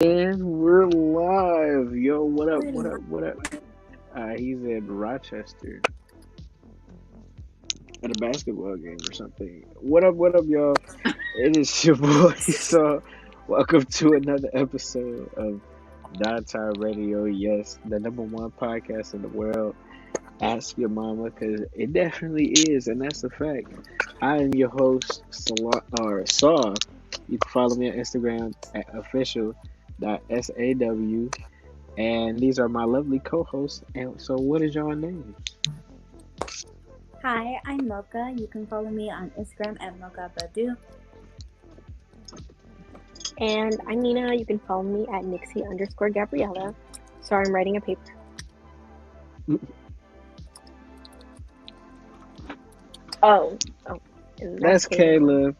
And we're live. Yo, what up, what up, what up? He's in Rochester at a basketball game or something. What up, y'all? It is your boy. So, welcome to another episode of DieTye Radio. Yes, the number one podcast in the world. Ask your mama, because it definitely is, and that's a fact. I am your host, Saw. You can follow me on Instagram at official.S.A.W. And these are my lovely co-hosts. And so, what is your name? Hi, I'm Mocha. You can follow me on Instagram at MochaBadu. And I'm Nina. You can follow me at Nixie_Gabriella. Sorry, I'm writing a paper. Oh. That's Kayla.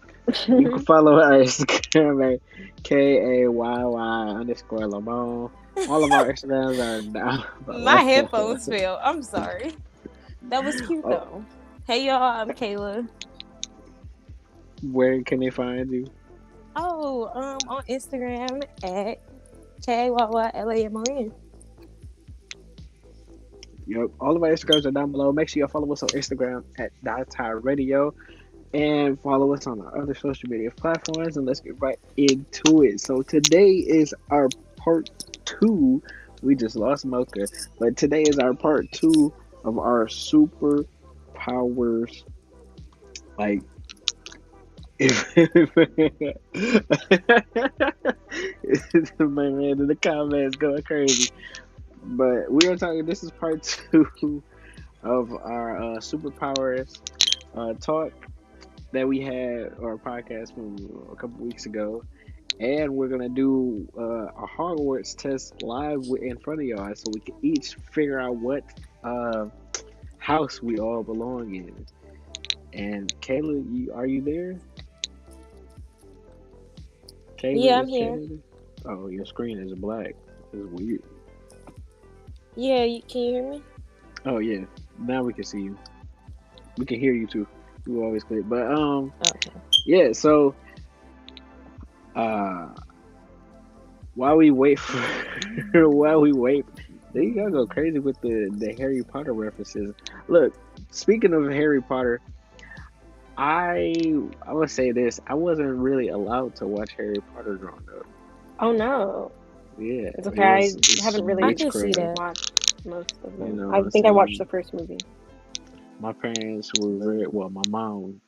You can follow her Instagram at KAYY_Lamone. All of our Instagrams are down below. My headphones fell. I'm sorry. That was cute though. Hey y'all, I'm Kayla. Where can they find you? On Instagram at KAYYLAMON. Yep, all of our Instagrams are down below. Make sure you follow us on Instagram at DieTye Radio and follow us on our other social media platforms. And let's get right into it. So today is our part 2. We just lost Mocha, but today is our part 2 of our superpowers. Like, my man in the comments going crazy. But we are talking. This is part 2 of our superpowers talk that we had, or podcast from a couple weeks ago, and we're gonna do a Hogwarts test live in front of y'all, so we can each figure out what house we all belong in. And Kayla, are you there? Kayla, Yeah, I'm here. Oh, your screen is black. It's weird. Yeah, can you hear me? Oh yeah, now we can see you. We can hear you too. You always clear. But Okay. yeah. So while we wait, then you gotta go crazy with the Harry Potter references. Look, speaking of Harry Potter, I would say this: I wasn't really allowed to watch Harry Potter growing up. Oh no. Yeah, It's okay. it's I haven't really I can see that. watched most of them. You know I what think I'm I watched saying? the first movie. My parents were my mom,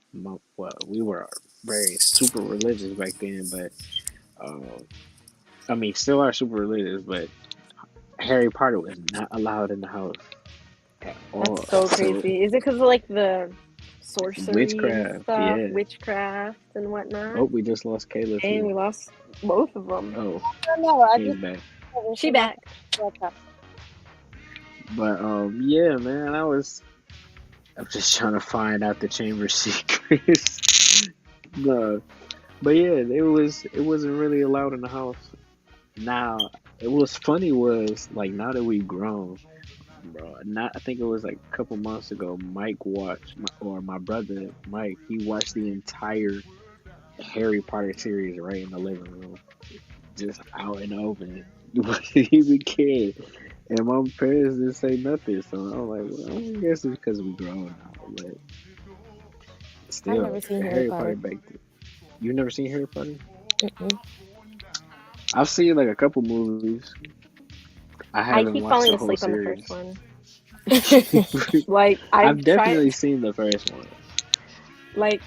we were very super religious back then, but I mean, still are super religious, but Harry Potter was not allowed in the house at all. That's so crazy. Is it because of like the sorcery Witchcraft, stuff, yeah. witchcraft and whatnot? Oh, we just lost Kayla And we too. lost both of them. Oh, No, she's back. She back. But yeah, man, I'm just trying to find out the chamber secrets. No, but yeah, it wasn't really allowed in the house. Now, it was funny was like now that we've grown, bro. Not I think it was like a couple months ago. Mike watched, my brother Mike. He watched the entire Harry Potter series right in the living room, just out in the open. He was a kid, and my parents didn't say nothing. So I'm like, well, I guess it's because we grown now, but still, I've never seen Harry Potter. back then. You never seen Harry Potter? Mm-mm. I've seen like a couple movies. I I haven't keep watched falling the whole asleep on the series. first one. Like I've definitely seen the first one. Like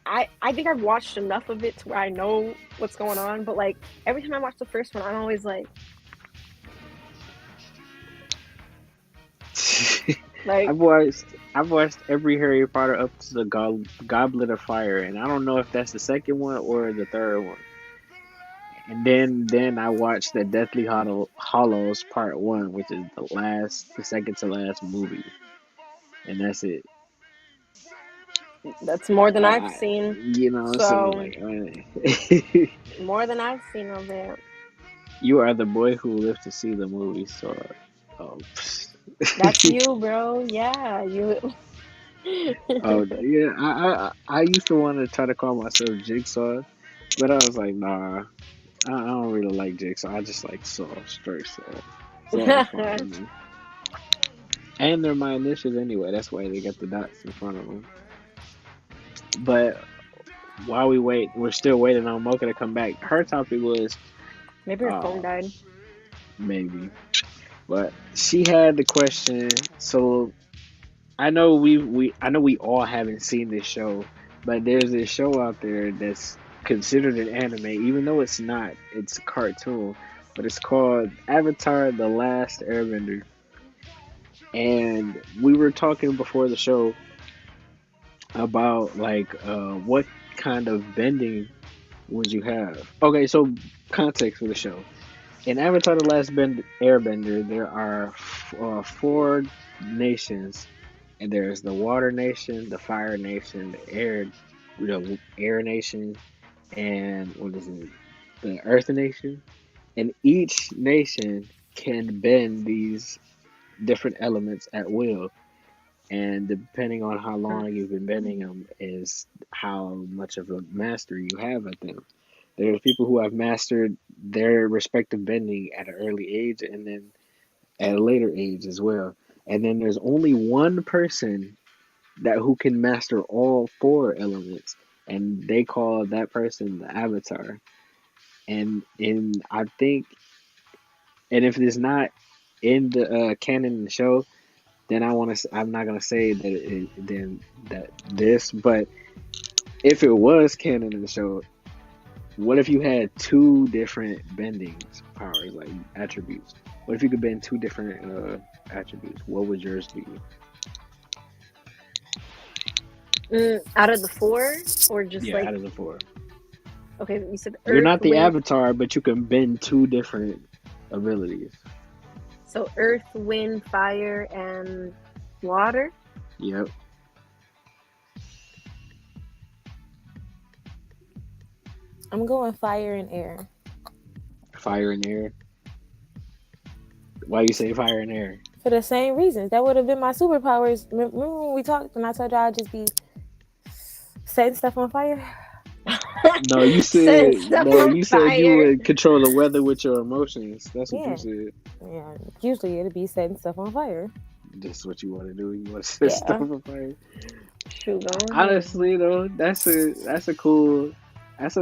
I think I've watched enough of it to where I know what's going on, but like every time I watch the first one, I'm always like I've watched every Harry Potter up to the Goblet of Fire, and I don't know if that's the second one or the third one. And then I watched the Deathly Hollows Part 1, which is the second to last movie, and that's it. that's more than I've seen. You know, So like, more than I've seen of it. you are the boy who lived to see the movie, so That's you, bro. Yeah, you. Oh yeah, I used to want to try to call myself Jigsaw, but I was like, nah, I don't really like Jigsaw. I just like Saw, straight Saw. Saw is fine with me. And they're my initials anyway. That's why they got the dots in front of them. But while we wait, we're still waiting on Mocha to come back. Her topic was Maybe her phone uh, died. maybe, but she had the question. So I know I know we all haven't seen this show, but there's this show out there that's considered an anime, even though it's not. It's a cartoon, but it's called Avatar: The Last Airbender. And we were talking before the show about like what kind of bending would you have? Okay, so context for the show. In Avatar: The Last Airbender, there are four nations, and there's the Water Nation, the Fire Nation, the Air Nation, and what is it? The Earth Nation. And each nation can bend these different elements at will. And depending on how long you've been bending them is how much of a master you have at them. There's people who have mastered their respective bending at an early age and then at a later age as well. And then there's only one person that who can master all four elements, and they call that person the Avatar. And I think, and if it's not in the canon in the show, then I'm not gonna say that then that this, but if it was canon in the show, what if you had two different bending powers, like attributes? What if you could bend two different attributes? What would yours be? Out of the four, or just Yeah, like out of the four. okay, you said You're Earth, not the Wind. Avatar, but you can bend two different abilities. So Earth, Wind, Fire, and Water. Yep. I'm going fire and air. Fire and air. Why you say fire and air? For the same reasons. That would have been my superpowers. Remember when we talked and I told y'all I'd just be setting stuff on fire? No, you Setting said stuff no. on You said you fire. would control the weather with your emotions. That's what Yeah. you said. Yeah. Usually it'd be setting stuff on fire. That's what you want to do. You want to set Yeah. stuff on fire. Shoot, go on. Honestly, though, that's a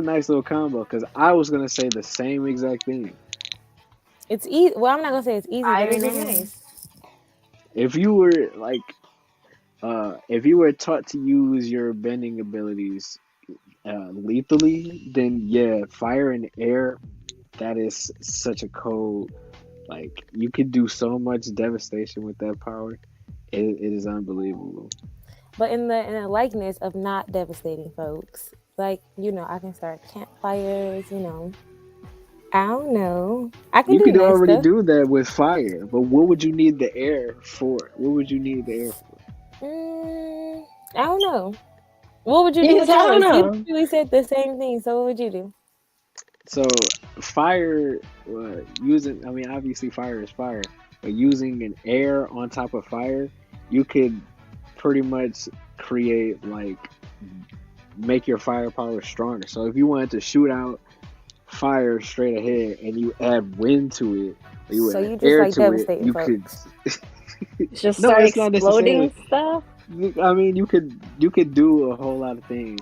nice little combo. Because I was gonna say the same exact thing. It's easy. Well, I'm not gonna say it's easy, but Fire it's and air. nice. If you were like, if you were taught to use your bending abilities lethally, then yeah, fire and air. That is such a cold. Like you could do so much devastation with that power. It is unbelievable. But in the likeness of not devastating folks, like I can start campfires. I don't know. I can You do could nice already stuff. do that with fire, but what would you need the air for? What would you need the air for? I don't know. What would you do Yes, with I don't yours? You know. literally said the same thing. So what would you do? So fire, using, I mean, obviously fire is fire, but using an air on top of fire, you could pretty much create make your firepower stronger. So if you wanted to shoot out fire straight ahead and you add wind to it, or you So add you just air like to it, devastating you folks. could. Just No, start it's not necessarily. exploding stuff. I mean, you could do a whole lot of things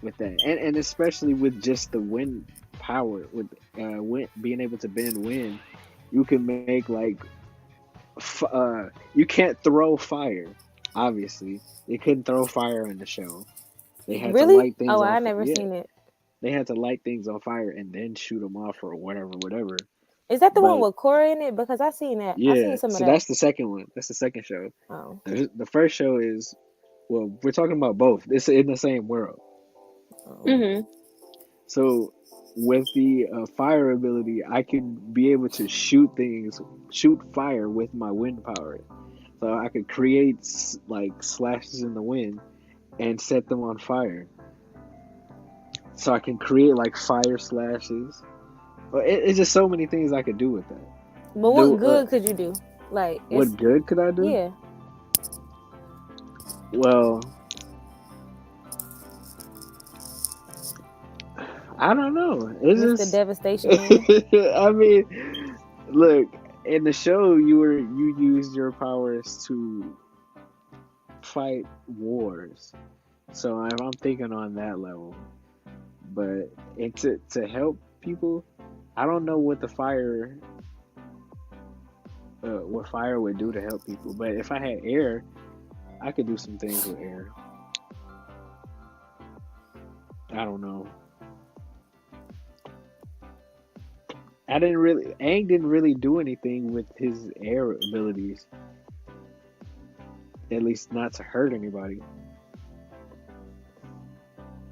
with that, and especially with just the wind power, with wind, being able to bend wind, you can make you can't throw fire. Obviously, they couldn't throw fire in the show. They had to Really? light things Oh, on. I never Yeah, seen it. they had to light things on fire and then shoot them off or whatever. Is that the one But with Cora in it? Because I seen that. I seen yeah, some of so that. that's the second one. That's the second show. Oh. The first show is, well, we're talking about both. It's in the same world. Mm-hmm. So with the fire ability, I could be able to shoot fire with my wind power. So I could create slashes in the wind and set them on fire. So I can create fire slashes. It's just so many things I could do with that. But what good could you do? What good could I do? Yeah. Well, I don't know. It's Mr. just. Devastation Man. I mean, look, in the show, you used your powers to fight wars. So I'm thinking on that level. But to help people, I don't know what fire would do to help people. But if I had air, I could do some things with air. I don't know. Aang didn't really do anything with his air abilities. At least not to hurt anybody.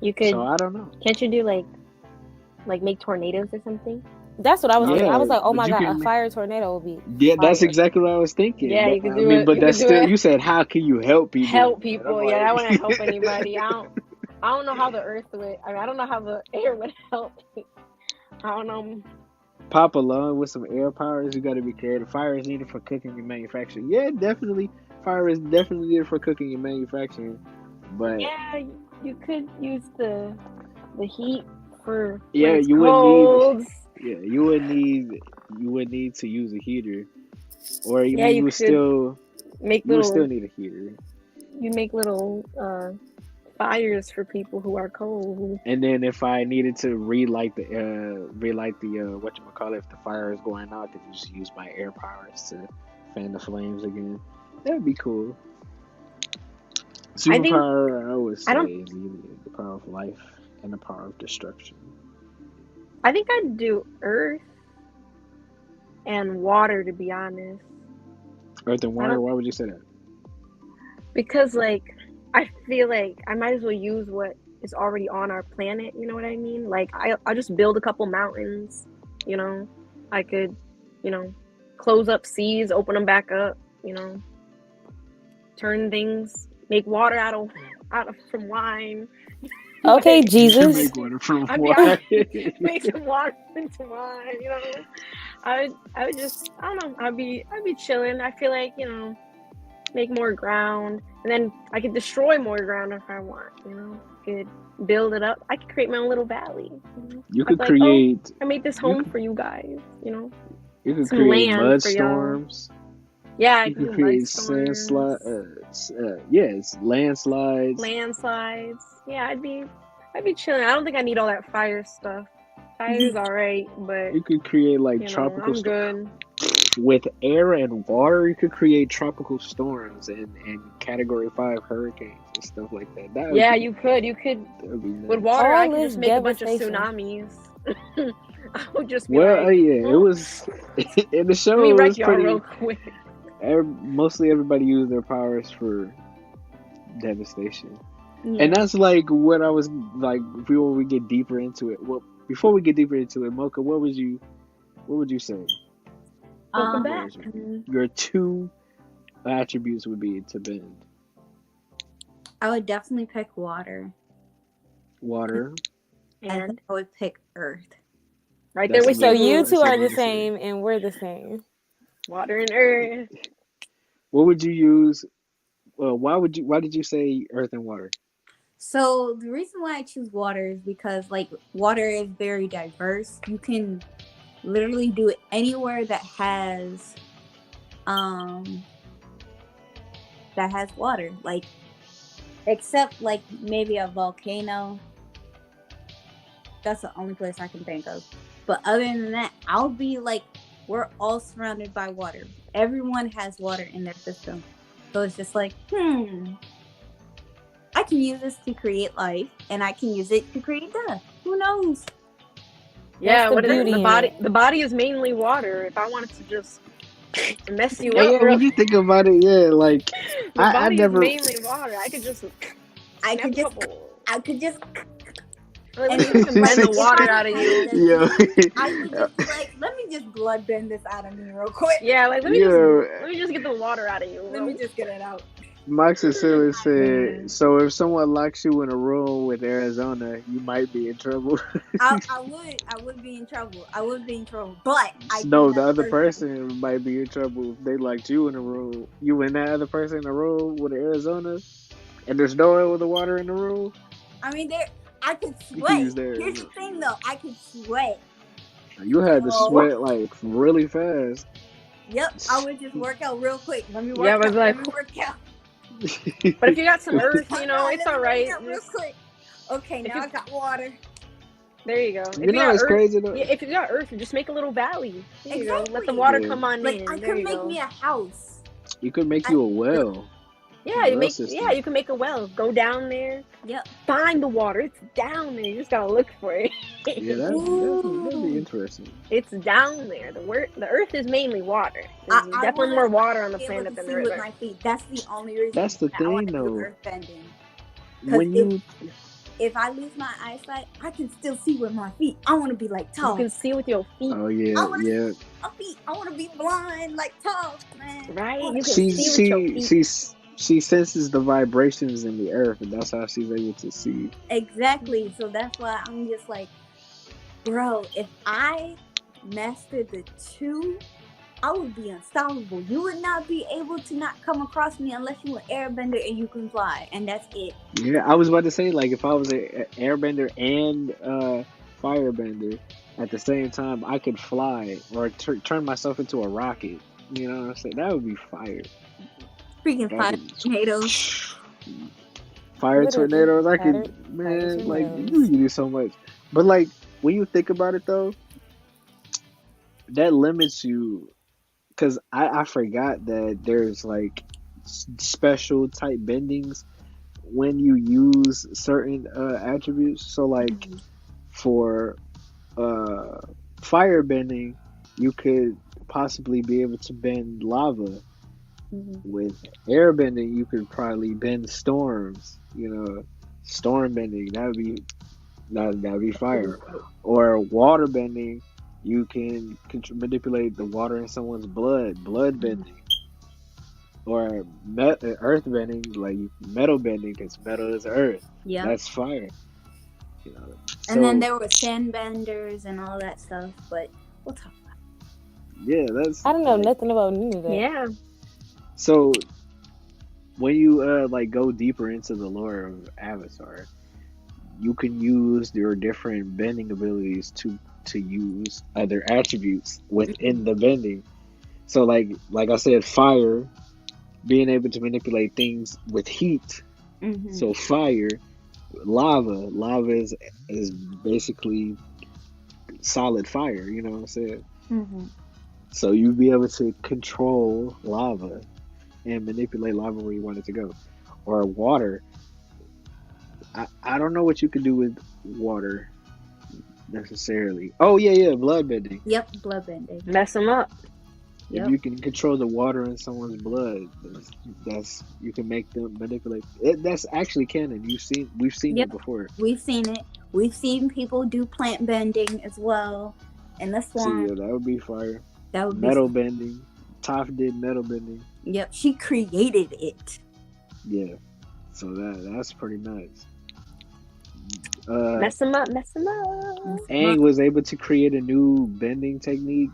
You could. So I don't know. Can't you do like make tornadoes or something? That's what I was thinking. I was like, oh but my you god, can a fire tornado would be Yeah, that's fire. exactly what I was thinking. Yeah, But, you could I do mean, it. but You that's could do still it. you said how can you help people? Help And I'm people. Yeah, that like, wouldn't help anybody. I don't know how the earth would. I mean, I don't know how the air would help. I don't know. pop along with some air powers. You got to be creative. Fire is needed for cooking and manufacturing. Yeah, definitely. Fire is definitely needed for cooking and manufacturing. But Yeah, you could use the heat for yeah, when it's you would cold. you would need to use a heater, or you Yeah, mean you could make you would still little. need a heater. You make little fires for people who are cold. And then if I needed to relight the whatchamacallit, if the fire is going out, I could just use my air powers to fan the flames again. That'd be cool. I think Superpower, I would I say, don't. is either the power of life and the power of destruction. I think I'd do earth and water, to be honest. Earth and I water. don't Why would you say that? because I feel like I might as well use what is already on our planet. You know what I mean? Like I'll just build a couple mountains. You know, I could, close up seas, open them back up. Turn things, make water out of from wine. Okay, Like, You Jesus. make water from I mean, water. make some water into wine. I would just, I don't know. I'd be chilling. I feel like make more ground, and then I could destroy more ground if I want. Could build it up. I could create my own little valley. You I'd could be like, oh, create. I made this You home could, for you guys. you could Some create land mud for y'all. storms. Yeah, I You could could do create mudstorms, landslides. landslides. Yeah, I'd be chilling. I don't think I need all that fire stuff. Fire's alright, but You could create like tropical I'm good. with air and water. You could create tropical storms and Category 5 hurricanes and stuff like that. That would Yeah, be you could. that would be With nice. water, I All could this just make a bunch of devastation. tsunamis. I would just be Well, like, yeah, it oh, was in the let show. me It wreck was y'all real pretty. quick. Mostly everybody used their powers for devastation. Yeah. And that's like what I was like before we get deeper into it. Well, before we get deeper into it, Mocha, what would you say? Welcome Um, back. Your two attributes would be to bend. I would definitely pick water, Water. And I would pick earth. right there That's with So amazing. you you. That's two are the amazing. same, and we're the same. Water and earth. What would you use? Why did you say earth and water? So the reason why I choose water is because water is very diverse. You can literally do it anywhere that has water. Except maybe a volcano. That's the only place I can think of. But other than that, I'll be we're all surrounded by water. Everyone has water in their system. So it's just I can use this to create life, and I can use it to create death. Who knows? Yeah, the what is beauty the in body? it. The body is mainly water. If I wanted to just mess you Yeah, up, when you think about it, yeah, like the I body is never. mainly water. I could just I snap could a just, couple. I could just, Let and me just blend the if water I out of had you. the Yo, heat, I could just be let me just blood bend this out of me real quick. Yeah, let me yo, just get the water out of you. Let me just get it out. Max and Silly said, Man. so if someone locks you in a room with Arizona, you might be in trouble. I would be in trouble. I would be in trouble. But I No, do the have other earth. person might be in trouble if they locked you in a room. You and that other person in a room with Arizona, and there's no other water in the room. I mean, I could You can use sweat. that. Here's the thing, though. I could sweat. You had to So, sweat like really fast. yep, I would just work out real quick. Let me Yeah, I work was out. like, Let me work out. but if you got some earth, Hold you know, on, it's let me all work right. out real Just, quick. Okay, if now you, I got water. there you go. If You you know got it's earth, crazy though. yeah, if you got earth, you just make a little valley. There you go. Let the Exactly. water Yeah. come on Like, in. I There could you make go. me a house. You could make I you a could- well. Yeah, Well system. you can make a well. Go down there, Yep. find the water. It's down there. You just gotta look for it. Yeah, that'd be Ooh. interesting. It's down there. The earth is mainly water. I There's definitely wanna more water on the be able planet to than see there is with earth. my feet. That's the only reason That's the that I want thing to do though. earth bending. Because When you if I lose my eyesight, I can still see with my feet. I want to be like You Toph. can see with your feet, oh yeah, I want to yeah. see my feet. I want to be blind like Toph, man. right? You can She see with your feet. she senses the vibrations in the earth, and that's how she's able to see. Exactly. So that's why I'm just like, bro, if I mastered the two, I would be unstoppable. You would not be able to not come across me unless you an airbender and you can fly, and that's it. Yeah, I was about to say like if I was a airbender and firebender at the same time, I could fly or turn myself into a rocket. You know what I'm saying? That would be fire. Freaking That fire could- tornadoes. Fire Literally, tornadoes. I fire could, man, like you tornadoes. can do so much. But like when you think about it though, that limits you because I forgot that there's like special type bendings when you use certain attributes. So like for uh fire bending, you could possibly be able to bend lava. With air bending, you could probably bend storms. You know, storm bending that'd be fire. Or water bending, you can manipulate the water in someone's blood bending. Or earth bending, like metal bending, because metal is earth. Yeah. That's fire. You know. And then So, there were sand benders and all that stuff, but we'll talk about yeah, that's I don't know like, nothing about any of that. Yeah. so when you like go deeper into the lore of Avatar, you can use your different bending abilities to use other attributes within the bending. So like I said, fire, being able to manipulate things with heat. it. So fire, lava is basically solid fire. You know what I'm saying? So you'd be able to control lava and manipulate lava where you want it to go. Or water. I don't know what you can do with water necessarily. Oh yeah, blood bending. Yep, blood bending. Mess them up. Yep. If you can control the water in someone's blood, that's you can make them manipulate. That's actually canon. We've seen Yep. it before. We've seen it. We've seen people do plant bending as well in the So swamp. yeah, that would be fire. That would Metal be. bending. Toph did metal bending. Yep, she created it. Yeah. So that's pretty nice. Mess them up. Mess them up. Aang was able to create a new bending technique,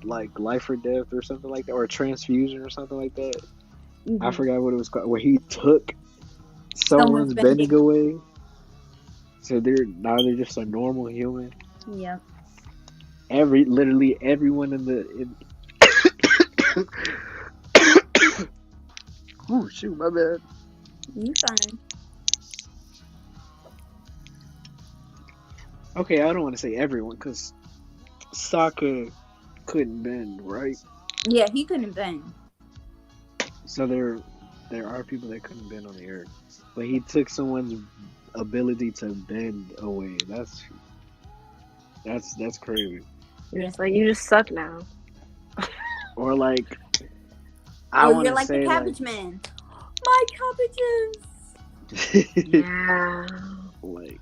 like life or death or something like that, or transfusion or something like that. I forgot what it was called. Where he took someone's bending away, so they're just a normal human. Yep. Literally everyone in oh shoot, my bad. You fine. Okay, I don't want to say everyone because Sokka couldn't bend, right? Yeah, he couldn't bend. So there are people that couldn't bend on the earth, but he took someone's ability to bend away. That's crazy. You're just like, you just suck now. Or like, I want you're to like say the cabbage man. My cabbages. like, Yeah. like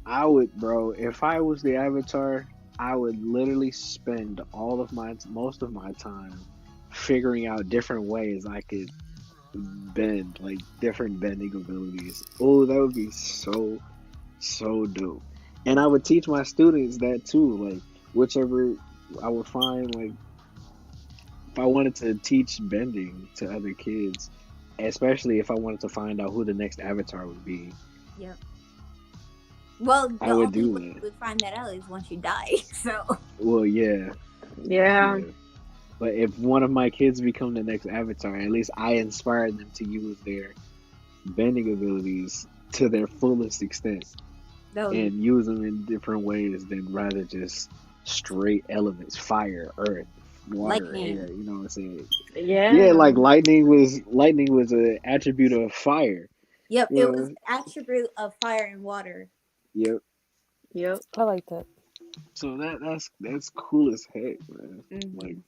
I would, bro. If I was the Avatar, I would literally spend most of my time figuring out different ways I could bend, like different bending abilities. Oh, that would be so dope. And I would teach my students that too, like whichever I would find, like if I wanted to teach bending to other kids, especially if I wanted to find out who the next Avatar would be. Yep. Well, the I would only do way you that. would find that out is once you die. So Well, yeah, Yeah. yeah. But if one of my kids become the next Avatar, at least I inspired them to use their bending abilities to their fullest extent that would be and use them in different ways than rather just straight elements, fire, earth, water, lightning. air. You know what I'm saying? Yeah. Yeah, like lightning was an attribute of fire. Yep, You it was know? an attribute of fire and water. Yep. Yep. I like that. So that's cool as heck, man. Like Hmm.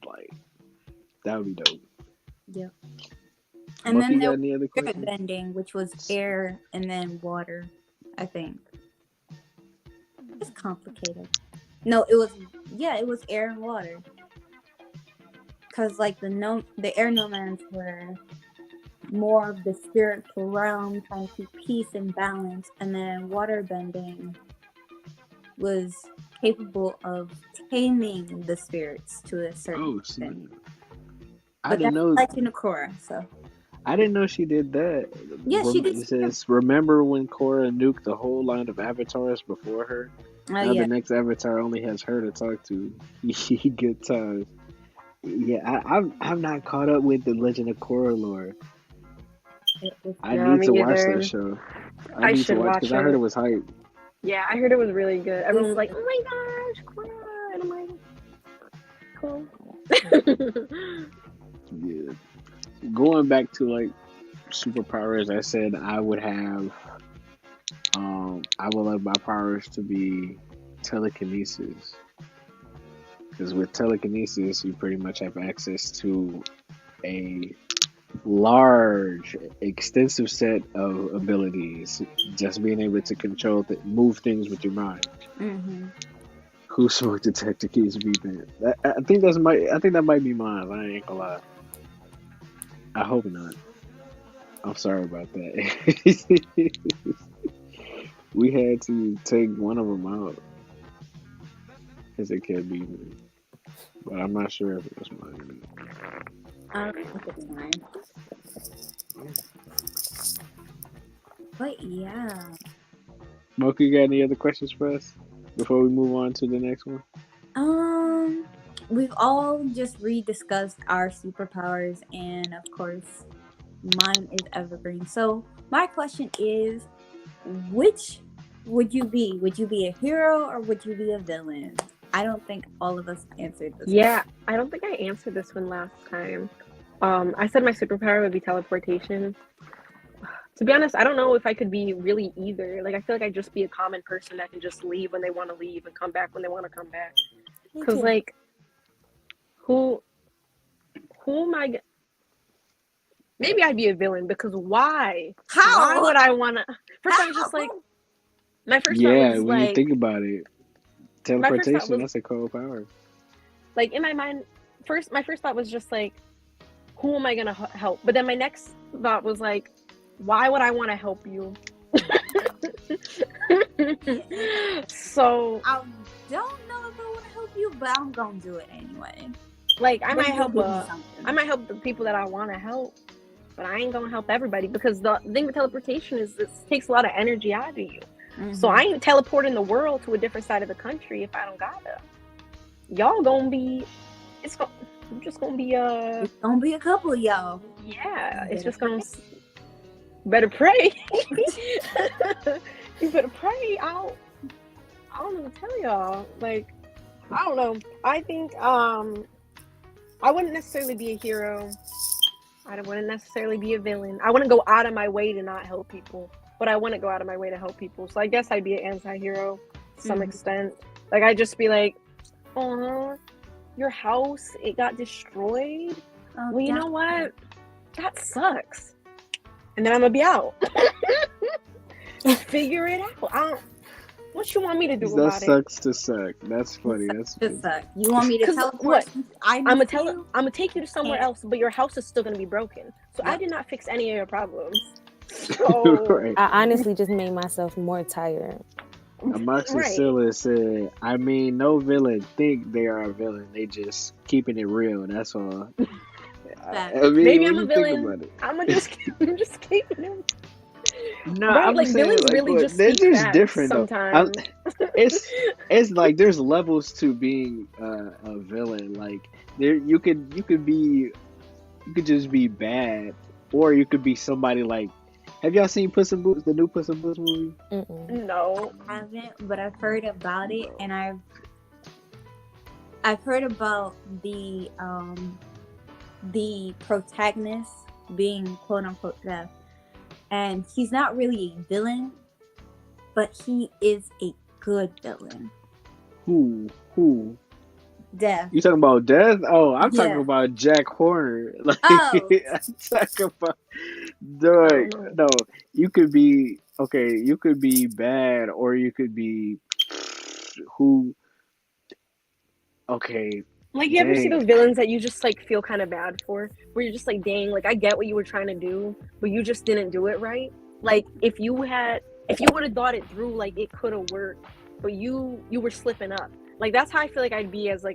like that would be dope. Yep. And Mocha, then you there got was any other spirit questions? bending, which was air and then water. I think it's complicated. No, it was air and water. Cause like the air nomads were more of the spiritual realm, trying to keep peace and balance, and then water bending was capable of taming the spirits to a certain Oh snap! extent. I But didn't that's know. Legend of Korra, so I didn't know she did that. yeah, she did. It says, remember when Korra nuked the whole line of avatars before her? Oh Now yeah, the next avatar only has her to talk to. Good times. Yeah, I'm not caught up with the Legend of Korra lore. I No, need me to watch neither. that show. I need to should watch watch because I heard it. it was hype. Yeah, I heard it was really good. Everyone was like, "Oh my gosh, Cora!" And I'm like, "Cool." Yeah. Going back to like superpowers, I said I would have. I would like my powers to be telekinesis. Because with telekinesis, you pretty much have access to a large, extensive set of abilities. Just being able to move things with your mind. mm-hmm. Who smoke detector keeps beeping? I think that might be mine. I ain't gonna lie. I hope not. I'm sorry about that. We had to take one of them out because it kept beeping. But I'm not sure if it was mine. I don't think it's mine. But yeah, Mocha, you got any other questions for us before we move on to the next one? we've all just rediscussed our superpowers, and of course, mine is evergreen. So my question is, which would you be? Would you be a hero or would you be a villain? I don't think all of us answered this. Yeah, I don't think I answered this one last time. I said my superpower would be teleportation. To be honest, I don't know if I could be really either. Like, I feel like I'd just be a common person that can just leave when they want to leave and come back when they want to come back. Me Because, too. like, who am I? Maybe I'd be a villain because why? How? Why would I want to? First, I was just like, my first thought Yeah, was when you like, think about it, my first thought teleportation, was that's a cool power. like in my mind. My first thought was just like, who am I gonna help? But then my next thought was like, why would I want to help you? So I don't know if I want to help you, but I'm gonna do it anyway. like I might Maybe help you'll give me something. I might help the people that I want to help, but I ain't gonna help everybody because the thing with teleportation is it takes a lot of energy out of you. Mhm. So I ain't teleporting the world to a different side of the country if I don't gotta. Y'all gonna be, I'm just gonna be It's gonna be a couple of y'all. yeah. It's just gonna better pray. You better pray. I don't know what to tell y'all. Like, I don't know. I think I wouldn't necessarily be a hero. I wouldn't necessarily be a villain. I wouldn't go out of my way to not help people, but I wouldn't go out of my way to help people. So I guess I'd be an anti-hero to some extent. Like, I'd just be like, "Oh, your house, it got destroyed. Oh, Well, you know what? That sucks." And then I'm gonna be out. Figure it out. What you want me to do That about it? sucks to suck. That's funny. That's Just suck. You want me to 'Cause teleport? look, I'm I'm gonna take you to somewhere else, but your house is still gonna be broken. So I Yep. did not fix any of your problems. So right. I honestly just made myself more tired. Amoxicillin said, I mean, no villain think they are a villain. They just keeping it real. That's all. I mean, Maybe when I'm a you think villain. about it. I'm just keeping him. No, Right? I'm Like saying villains like really what just they're speak just facts different though. sometimes. It's like there's levels to being a villain. Like there, you could just be bad, or you could be somebody like. Have y'all seen Puss in Boots, the new Puss in Boots movie? Mm-mm. No. I haven't, but I've heard about it, and I've heard about the protagonist being quote unquote deaf, and he's not really a villain, but he is a good villain. Who? Deaf. You talking about Death? Oh, I'm talking Yeah. about Jack Horner. Like Oh. I'm talking about I Dog. don't know. No, you could be okay. You could be bad, or you could be who? Okay, Like, you ever see dang. those villains that you just like feel kind of bad for, where you're just like, dang, like I get what you were trying to do, but you just didn't do it right. Like if you would have thought it through, like it could have worked, but you were slipping up. Like that's how I feel like I'd be as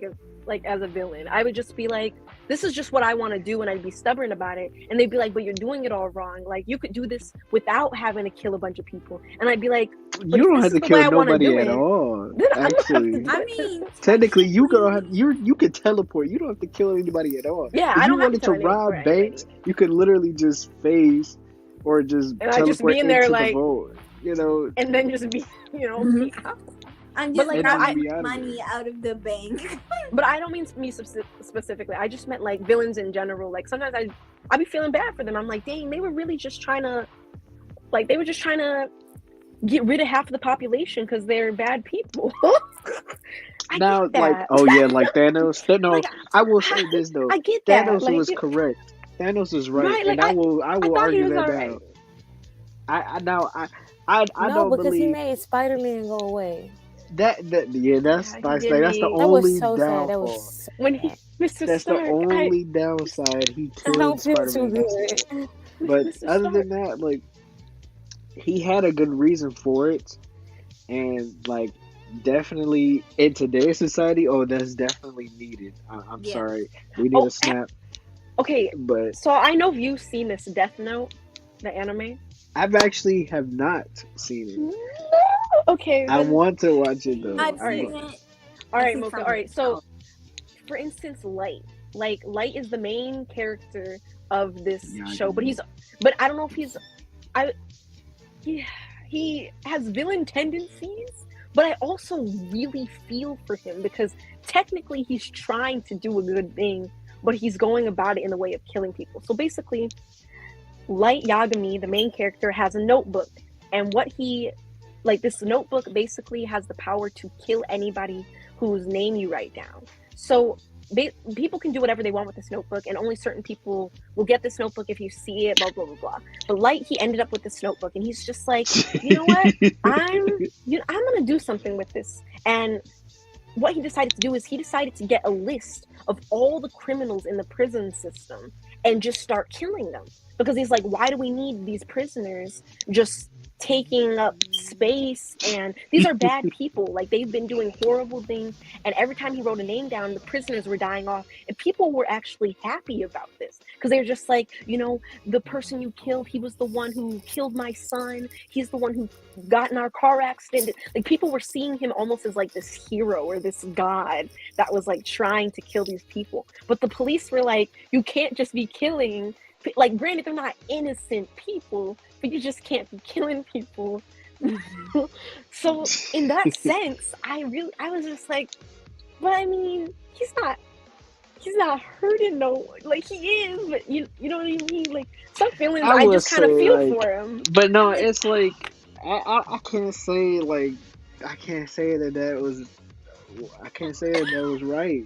as a villain. I would just be like, this is just what I want to do, and I'd be stubborn about it. And they'd be like, but you're doing it all wrong. Like you could do this without having to kill a bunch of people. And I'd be like, but You if don't this have is to the way kill I want to nobody do at it, all. then I'm gonna have to Actually, do I it. mean, technically, you technically, you could teleport. You don't have to kill anybody at all. Yeah, If I you don't have to wanted to tell anybody for rob banks, anybody. you could literally just phase or just And I just be teleport in there into the like, vault. You know, and then just be, Mhm. be out. I'm But just like, and just I, be out of money there. out of the bank. but I don't mean me specifically. I just meant like villains in general. Like sometimes I be feeling bad for them. I'm like, dang, they were really just trying to, like, they were just trying to get rid of half of the population because they're bad people. I Now, get like, that. oh yeah, like Thanos. No, Like, I will say this though. I get that. Thanos Like, was correct. Thanos is right, right? Like, and I will I thought he argue was that alright. now. I now I No, don't because he believe made Spider-Man go away. that yeah, that's Yeah, he nice. did Like, that's the me. That was only so sad. That downfall. was so When he, sad. Mr. That's the Stark, only downside. He I killed don't feel too Spider-Man. That's good. but Mr. other Stark. than that, like he had a good reason for it, and like definitely in today's society, oh, that's definitely needed. I'm Yeah. sorry, we need Oh, a snap, okay. but So I know you've seen this Death Note, the anime. I've actually have not seen it. No. Okay, I then. want to watch it though. I've Alright. seen it. All I right, see Mocha. some All right. of it. So, for instance, Light. Like Light is the main character of this Yeah, I show, do. but I don't know if he has villain tendencies, but I also really feel for him because technically he's trying to do a good thing, but he's going about it in the way of killing people. So basically, Light Yagami, the main character, has a notebook, and this notebook basically has the power to kill anybody whose name you write down. So people can do whatever they want with this notebook, and only certain people will get this notebook if you see it, blah, blah, blah, blah. But Light, he ended up with this notebook, and he's just like, you know what? I'm going to do something with this. And what he decided to do is he decided to get a list of all the criminals in the prison system and just start killing them. Because he's like, why do we need these prisoners just taking up space? And these are bad people. Like, they've been doing horrible things. And every time he wrote a name down, the prisoners were dying off. And people were actually happy about this. Because they were just like, the person you killed, he was the one who killed my son. He's the one who got in our car accident. Like, people were seeing him almost as like this hero or this god that was like trying to kill these people. But the police were like, you can't just be killing. Like, granted, they're not innocent people, but you just can't be killing people. So in that sense, I was just like, but I mean, he's not hurting no one. Like, he is, but you know what I mean? Like, some feelings I will just kind of say, feel like, for him. But no, it's like I can't say that was I can't say that was right.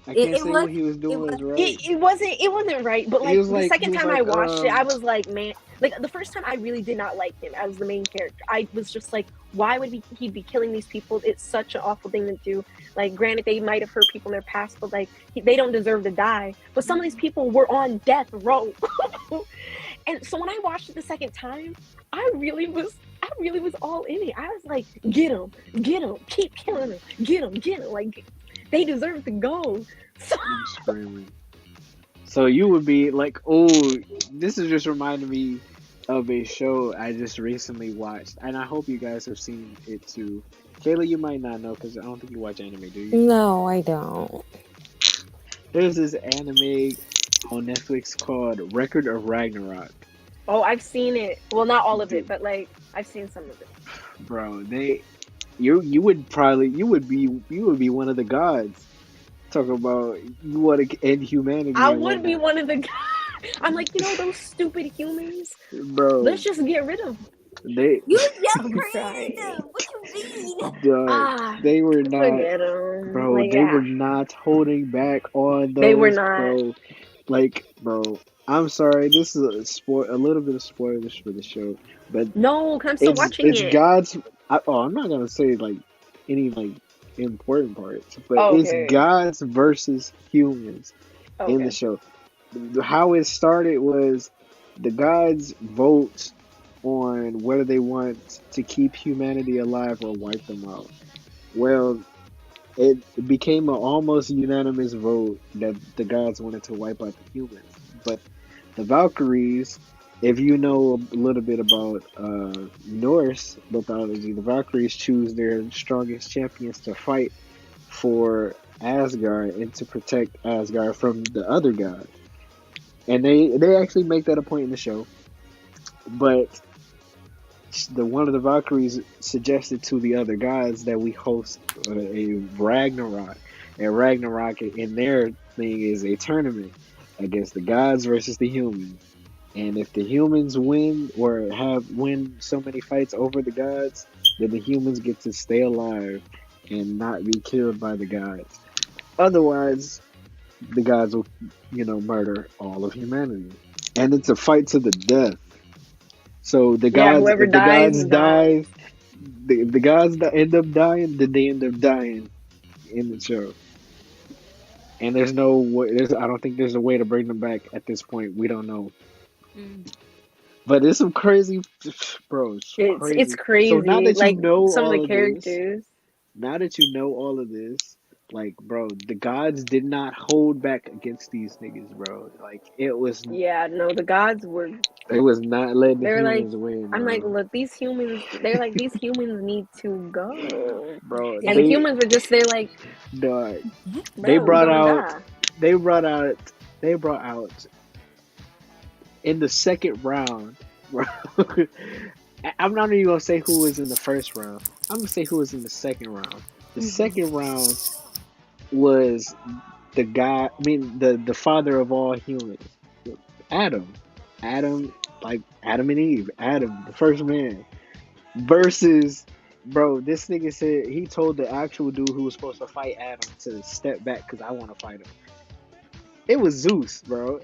I can't say what he was doing was right. It wasn't right, but like the second time I watched it, I was like, man, like the first time I really did not like him as the main character. I was just like, why would he be killing these people? It's such an awful thing to do. Like, granted, they might have hurt people in their past, but like they don't deserve to die. But some of these people were on death row. And so when I watched it the second time, I really was all in it. I was like, get him, keep killing him, get him, like, they deserve to go. I'm screaming. So you would be like, oh, this is just reminding me of a show I just recently watched, and I hope you guys have seen it too. Kayla, you might not know because I don't think you watch anime, do you? No, I don't. There's this anime on Netflix called Record of Ragnarok. Oh, I've seen it. Well, not all of it, Dude, but like I've seen some of it. bro, you would be one of the gods. Talk about you want to end humanity I and would be whatnot, one of the guys. I'm like, those stupid humans. bro. Let's just get rid of them. They You just I'm created sorry. them. What you mean? Ah, they were not, forget them. bro. Like, They were yeah, not holding back on they were those, not. bro. Like, bro. I'm sorry. This is a little bit of spoilers for the show, but No, 'cause I'm still watching it's it. God's. I'm not gonna say like any like important parts, but Oh, it's okay. gods versus humans in the Okay. show. How it started was the gods vote on whether they want to keep humanity alive or wipe them out. Well, it became an almost unanimous vote that the gods wanted to wipe out the humans, but the Valkyries, if you know a little bit about Norse mythology, the Valkyries choose their strongest champions to fight for Asgard and to protect Asgard from the other gods. And they actually make that a point in the show. But the one of the Valkyries suggested to the other gods that we host a Ragnarok. And Ragnarok in their thing is a tournament against the gods versus the humans. And if the humans win or win so many fights over the gods, then the humans get to stay alive and not be killed by the gods. Otherwise, the gods will, murder all of humanity. And it's a fight to the death. So the Yeah, gods, whoever if the dies, gods dies. die, the gods that end up dying, then they end up dying in the show. And there's no way. I don't think there's a way to bring them back at this point. We don't know. But it's some crazy, bro. It's It's crazy. So now crazy. that you Like know some of the all of this, characters. like, bro, the gods did not hold back against these niggas, bro. Like, Yeah, no, the gods were. they was not letting the They were like, humans win, I'm like, bro. look, these humans. They're like, these humans need to go. Bro, And the humans were just there, like, they bro, we brought gonna out, die. they brought out, they brought out in the second round, bro. I'm not even gonna say who was in the first round. I'm gonna say who was in the second round. The second round was the guy. I mean, the father of all humans, Adam. Adam, like Adam and Eve. Adam, the first man, versus. Bro, this nigga said he told the actual dude who was supposed to fight Adam to step back because I want to fight him. It was Zeus, bro.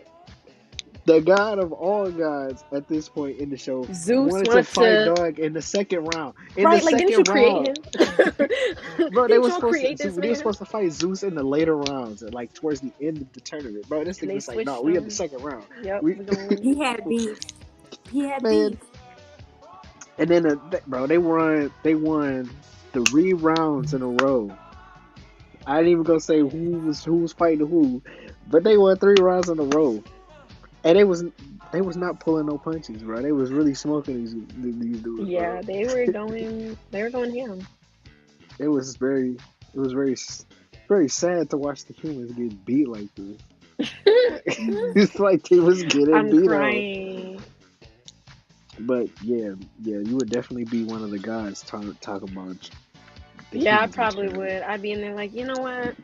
The god of all gods at this point in the show Zeus wanted to wanted fight to. dog in the second round. In Right, the like, didn't you second create round, him? bro, Didn't y'all create this they were man? supposed to fight Zeus in the later rounds, and like towards the end of the tournament, bro. This And thing they was like, no, switched we in the them. second round. Yep, We, we're going. He had beef. man, and then bro, they won 3 rounds in a row. I ain't even gonna say who was fighting who, but they won 3 rounds in a row, and they was not pulling no punches, bro. They was really smoking these dudes. Yeah, Bro. they were going ham. It was very very sad to watch the humans get beat like this. It's like they was getting I'm beat crying. up. But yeah, you would definitely be one of the guys talk about. Yeah, I probably would. I'd be in there like, you know what?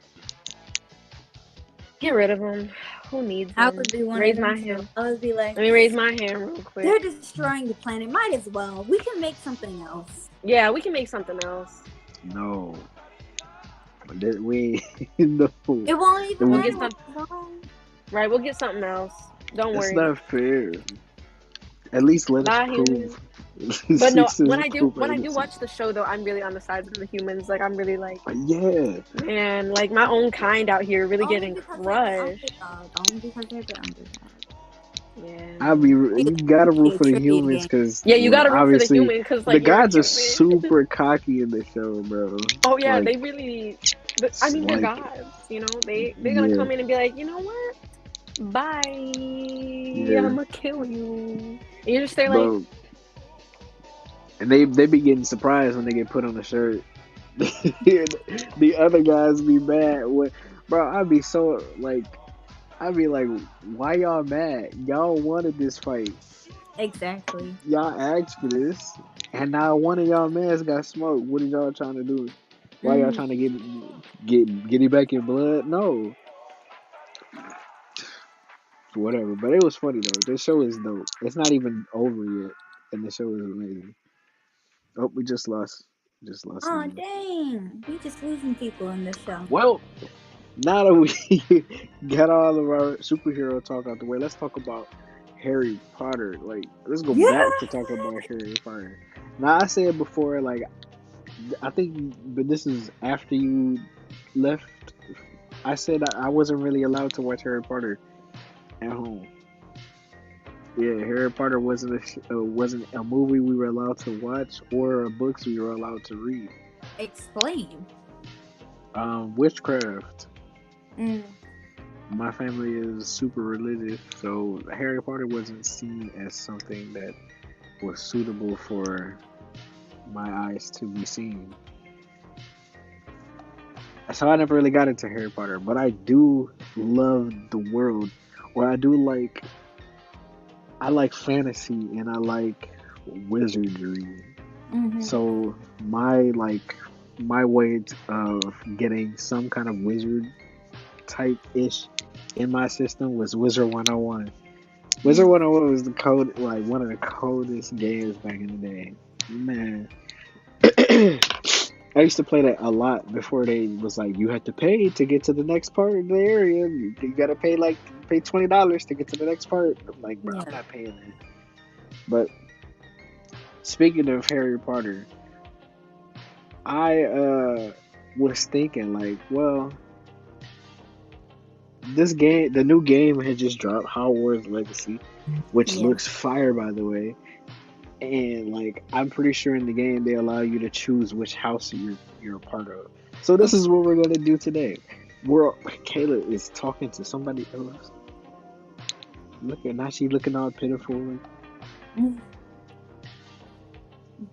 Get rid of them. Who needs them? I would be one Raise of my them. hand. I would be like, Let me raise my hand real quick. they're destroying the planet. Might as well. We can make something else. Yeah, we can make something else. No. We no. It won't even We'll matter get what's wrong. Right, we'll get something else. Don't That's worry. not fair. At least let us Not prove. But no, Sixers when I do innocent. watch the show though, I'm really on the side of the humans. Like, I'm really like, Yeah. man, like my own kind out here really Only getting because crushed. Only because they're the underdog. Yeah. You gotta root for the humans because Yeah, you gotta root for the obviously human because like the gods you're are a human. super cocky in the show, bro. Oh yeah, Like, they really. I mean, they're like, gods. You know, they're gonna yeah. come in and be like, you know what? Bye. Yeah, I'ma kill you. You just say like, bro. And they be getting surprised when they get put on the shirt. The other guys be mad. Bro, I'd be so like, I'd be like, why y'all mad? Y'all wanted this fight. Exactly. Y'all asked for this, and now one of y'all mans got smoked. What are y'all trying to do? Why y'all Mm, trying to get it back in blood? No, whatever. But it was funny though. This show is dope. It's not even over yet, and the show is amazing. Oh, we just lost oh someone. dang, we just losing people in this show. Well, now that we got all of our superhero talk out the way, let's talk about Harry Potter. Like, let's go Yeah. back to talk about Harry Potter. Now, I said before, like, I think, but this is after you left. I said I wasn't really allowed to watch Harry Potter at home. Yeah, Harry Potter wasn't a movie we were allowed to watch or books we were allowed to read. Explain. Witchcraft. Mm, My family is super religious, so Harry Potter wasn't seen as something that was suitable for my eyes to be seen. So I never really got into Harry Potter, but I do love the world, or I like fantasy and I like wizardry. mm-hmm. So my way of getting some kind of wizard type ish in my system was Wizard 101. Wizard Mm. 101 was the code, like one of the coldest games back in the day. Man, I used to play that a lot before they was like you had to pay to get to the next part of the area. You gotta pay $20 to get to the next part. I'm like, bro, I'm Yeah. not paying that. But speaking of Harry Potter, I was thinking like, well, the new game had just dropped, Hogwarts Legacy, which Yeah. looks fire by the way. And like I'm pretty sure in the game they allow you to choose which house you're a part of. So this is what we're gonna do today. Kayla is talking to somebody else. Look at now she's looking all pitiful. Mm.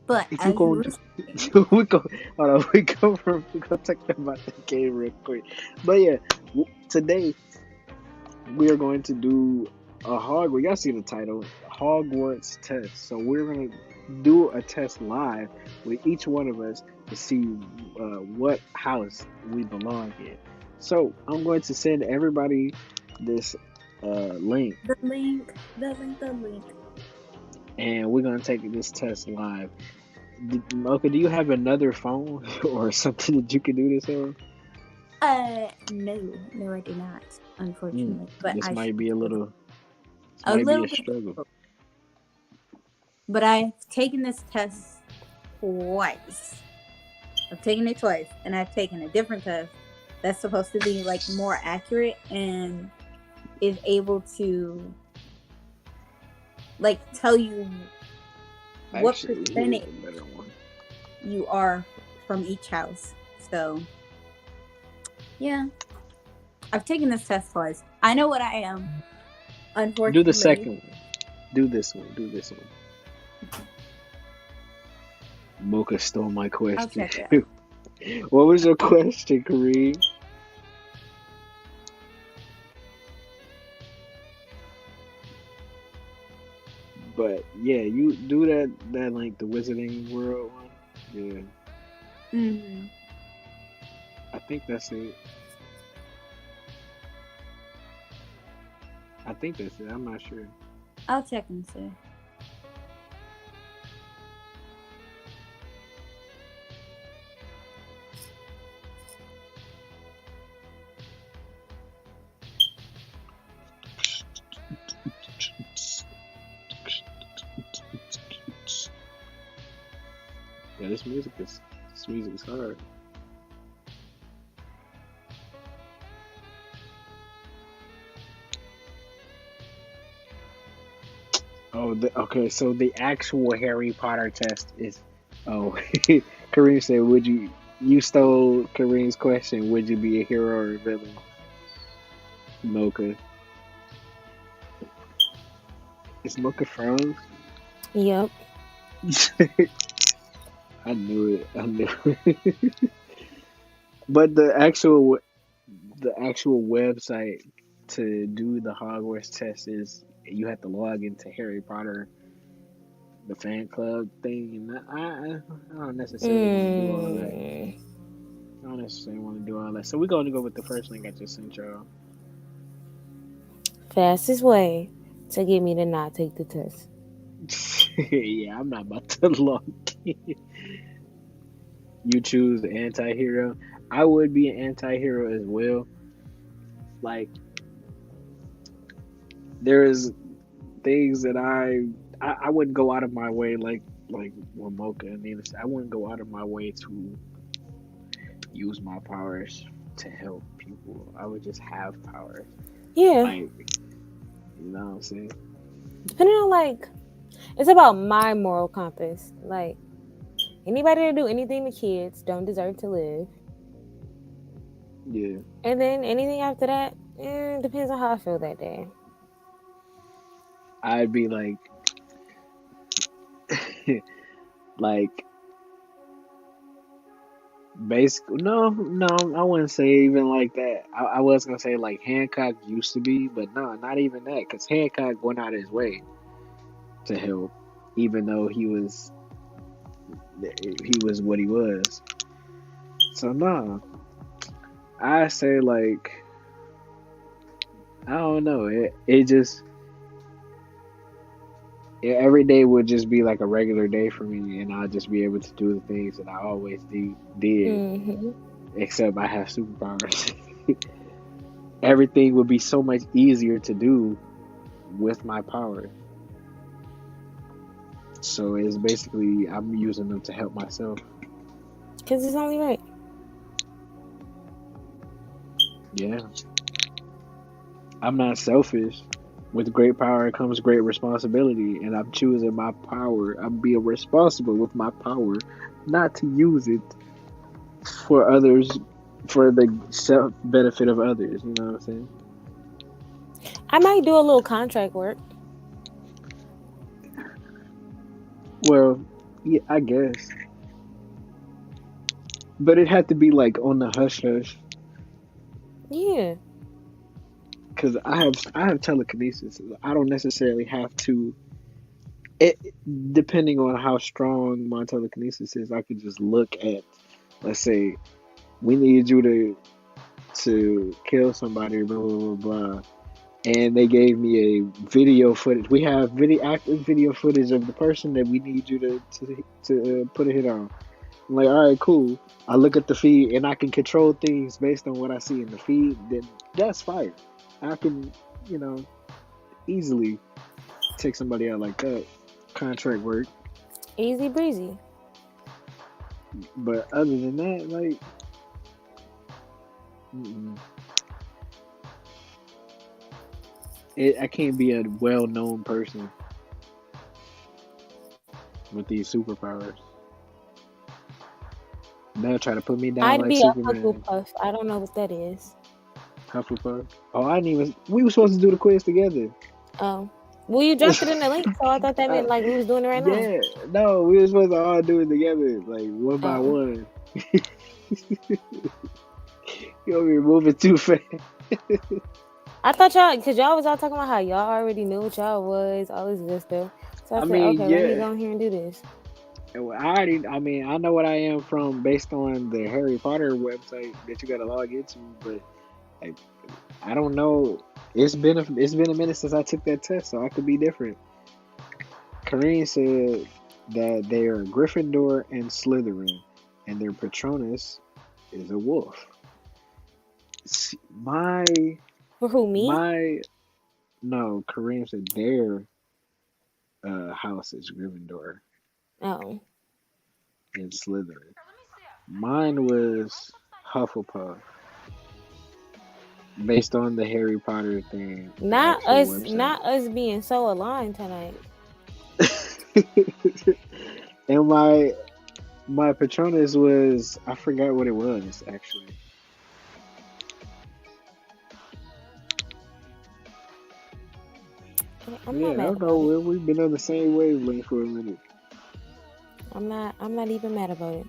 But If you as you go, was we go. Hold on, we go talk about the game real quick. But yeah, today we are going to do a Hogwarts. Y'all see the title, Hogwarts test. So we're gonna do a test live with each one of us to see what house we belong in. So I'm going to send everybody this link, the link, the link. and we're gonna take this test live. Mocha, do you have another phone or something that you can do this on? No, I do not, Mm, unfortunately. But this I should might be a be able to. little. This A might be little a bit struggle. difficult. But I've taken this test twice. I've taken it twice, and I've taken a different test that's supposed to be like more accurate and is able to like tell you what Actually, here's percentage a better one. you are from each house. So yeah, I've taken this test twice. I know what I am. Do the Unfortunately, second one. Do this one. Do this one. Mocha stole my I'll question. check it. What was your question, Kareem? But yeah, you do that like the Wizarding World one. Yeah, Mm-hmm. I think that's it. I think that's it. I'm not sure. I'll check and see. Yeah, this music is hard. Oh, okay. So the actual Harry Potter test is. Oh, Kareem said, "Would you? You stole Kareem's question. Would you be a hero or a villain?" Mocha. Is Mocha froze? Yep. I knew it. I knew it. But the actual website to do the Hogwarts test is you have to log into Harry Potter, the fan club thing, and I don't necessarily want to do all that. Mm. I don't necessarily want to do all that. So we're going to go with the first link I just sent y'all. Fastest way to get me to not take the test. Yeah, I'm not about to log in. You choose anti-hero. I would be an anti-hero as well. Like there is things that I wouldn't go out of my way like with Mocha and Nina said, I wouldn't go out of my way to use my powers to help people. I would just have powers. Yeah. Like you know what I'm saying? Depending on like, it's about my moral compass. Like anybody that do anything to kids don't deserve to live. Yeah. And then anything after that, depends on how I feel that day. I'd be like like basically no, I wouldn't say even like that. I was gonna say like Hancock used to be, but no, not even that, because Hancock went out of his way to help, even though he was what he was. So no, I say like I don't know. It just every day would just be like a regular day for me, and I'll just be able to do the things that I always did. Mm-hmm. Except I have superpowers. Everything would be so much easier to do with my power. So it's basically I'm using them to help myself. Because it's only right. Yeah. I'm not selfish. With great power comes great responsibility, and I'm choosing my power. I'm being responsible with my power, not to use it for others, for the self benefit of others. You know what I'm saying? I might do a little contract work. Well, yeah, I guess, but it had to be like on the hush hush, Yeah. because I have telekinesis. I don't necessarily have to. It depending on how strong my telekinesis is, I could just look at, let's say, we need you to kill somebody, blah blah blah blah, and they gave me a video footage. We have active video footage of the person that we need you to put a hit on. I'm like, all right, cool. I look at the feed and I can control things based on what I see in the feed. Then that's fire. I can, you know, easily take somebody out like that. Contract work. Easy breezy. But other than that, like, mm-mm. I can't be a well-known person with these superpowers. They'll try to put me down I'd like be a Superman. Hufflepuff. I don't know what that is. Hufflepuff. Oh, I didn't even. We were supposed to do the quiz together. Oh. Well, you dropped it in the link, so I thought that Uh, meant like we was doing it right now. yeah, no, we were supposed to all do it together, like one by Oh. one. You'll be moving too fast. I thought y'all, because y'all was all talking about how y'all already knew what y'all was, all this good stuff. So I I said, mean, okay, let me yeah. go in here and do this. I know what I am from based on the Harry Potter website that you gotta log into, but like, I don't know. It's been a minute since I took that test, so I could be different. Kareem said that they are Gryffindor and Slytherin, and their Patronus is a wolf. My For who, me? my no, Kareem said their house is Gryffindor Oh. and Slytherin. Mine was Hufflepuff, based on the Harry Potter thing, the actual website. Not us being so aligned tonight. And my Patronus was, I forgot what it was actually. I'm Yeah, not I mad don't about it. know. We've been on the same wavelength for a minute. I'm not even mad about it.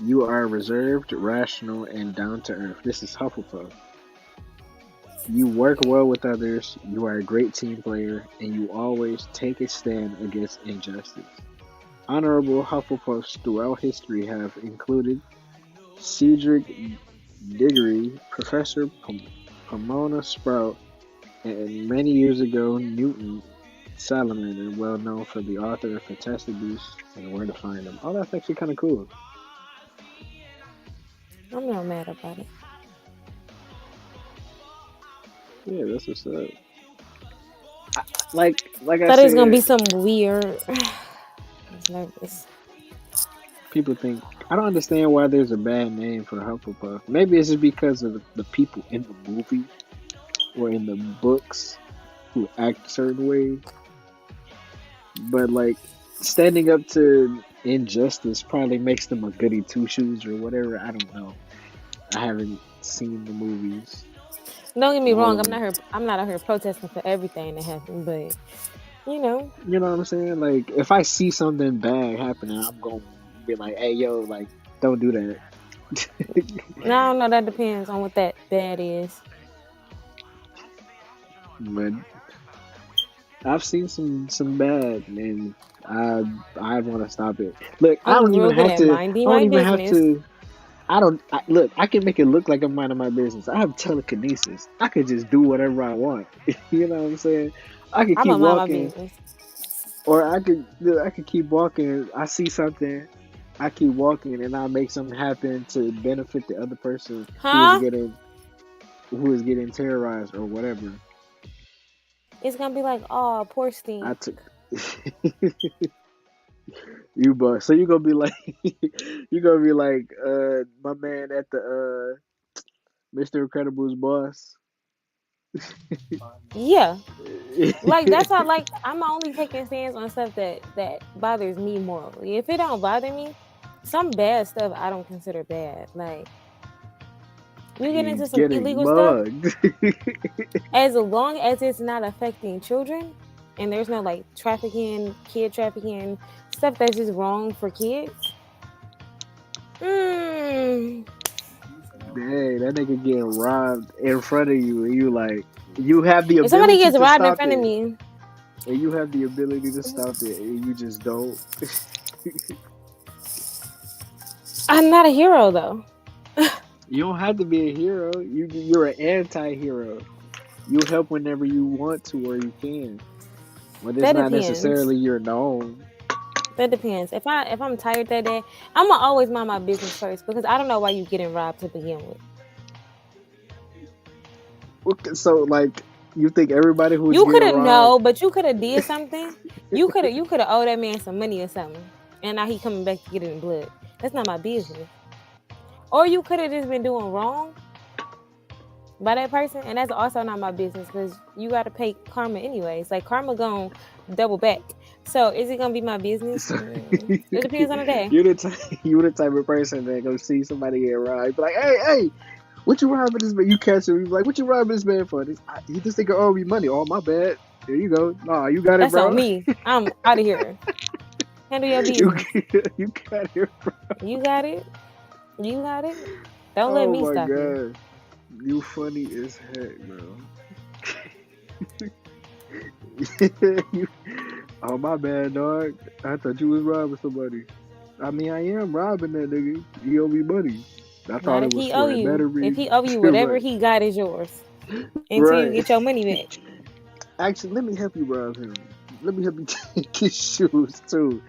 You are reserved, rational, and down to earth. This is Hufflepuff. You work well with others, you are a great team player, and you always take a stand against injustice. Honorable Hufflepuffs throughout history have included Cedric Diggory, Professor Pomona Sprout, and many years ago, Newton Salamander, well known for the author of Fantastic Beasts and Where to Find Them. Oh, that's actually kind of cool. I'm not mad about it. Yeah, that's what's up. Like I Thought it was gonna be said, something weird. I was nervous. people think I don't understand why there's a bad name for Hufflepuff. Maybe it's just because of the people in the movie or in the books who act a certain way. But like standing up to injustice probably makes them a goody two shoes or whatever. I don't know. I haven't seen the movies. Don't get me wrong. Well, I'm not out here protesting for everything that happened, but you know, you know what I'm saying? Like if I see something bad happening, I'm gonna be like, "Hey, yo, like don't do that." no, that depends on what that bad is. But I've seen some bad, and I want to stop it. Look, I I'm don't even real good have at to. I minding don't my even have business. to. I don't look. I can make it look like I'm minding my business. I have telekinesis. I could just do whatever I want. You know what I'm saying? I could I'm keep gonna mind my walking, business. or I could keep walking. I see something. I keep walking, and I make something happen to benefit the other person Huh? who is getting terrorized or whatever. It's gonna be like, oh, poor I Stink. took. You but so you gonna be like you gonna be like my man at the Mr. Incredible's boss. Yeah, like that's how. Like I'm only taking stands on stuff that bothers me morally. If it don't bother me, some bad stuff I don't consider bad. Like you get into He's some getting illegal stuff, mugged. as long as it's not affecting children, and there's no like trafficking, kid trafficking, stuff that's just wrong for kids. Mm, Dang, that nigga getting robbed in front of you, and you like you have the if somebody ability gets to robbed in stop front of it, me, and you have the ability to stop it, and you just don't. I'm not a hero though. You don't have to be a hero. You're an anti-hero. You help whenever you want to or you can. But it's That not depends. necessarily your known. That depends. If I'm tired that day, I'm gonna always mind my business first because I don't know why you getting robbed to begin with. Okay, so like you think everybody who's You could getting have robbed, no, but you could have did something. You could have owed that man some money or something, and now he coming back to get it in blood. That's not my business. Or you could have just been doing wrong by that person, and that's also not my business because you got to pay karma anyways. Like karma gonna double back. So is it gonna be my business? so It depends on the day. you the type of person that go see somebody get robbed, you be like, hey, what you robbing this man? You catch him, you be like, what you robbing this man for? This nigga owe me money. Oh my bad. There you go. Nah, you got it, That's on bro. me. I'm out of here. Handle your you business. you got it, bro. You got it. You got it. Don't let Oh me my stop you. god, you funny as heck, bro. You- oh my bad, dog. I thought you was robbing somebody. I mean, I am robbing that nigga. He owe me money. I Not thought if it was he owe for a you. better If he reason. owe you, whatever Right. he got is yours until you Right. get your money back. Actually, let me help you rob him. Let me help you take his shoes too.